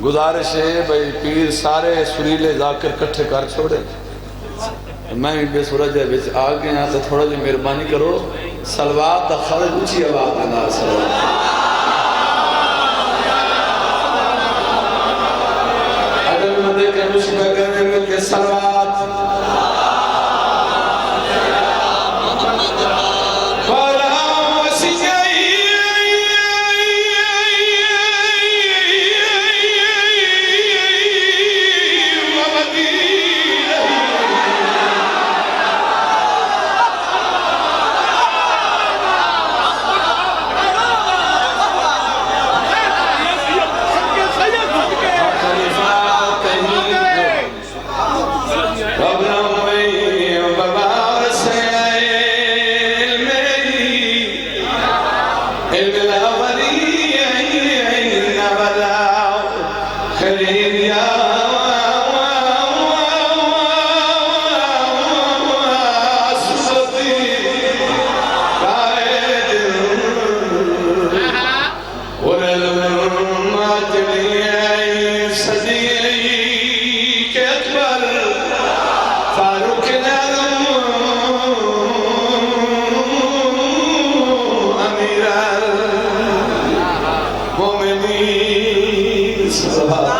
गुजारिश है भाई पीर सारे सुरीले जाकर कट्ठे कर छोड़े, मैं भी बेसुरज आ गया तो थोड़ा जी मेहरबानी करो सलवात दा खर्च ऊंची आवाज के नाल अगर मदे के मुश्किल करने के सलवात Subhanallah.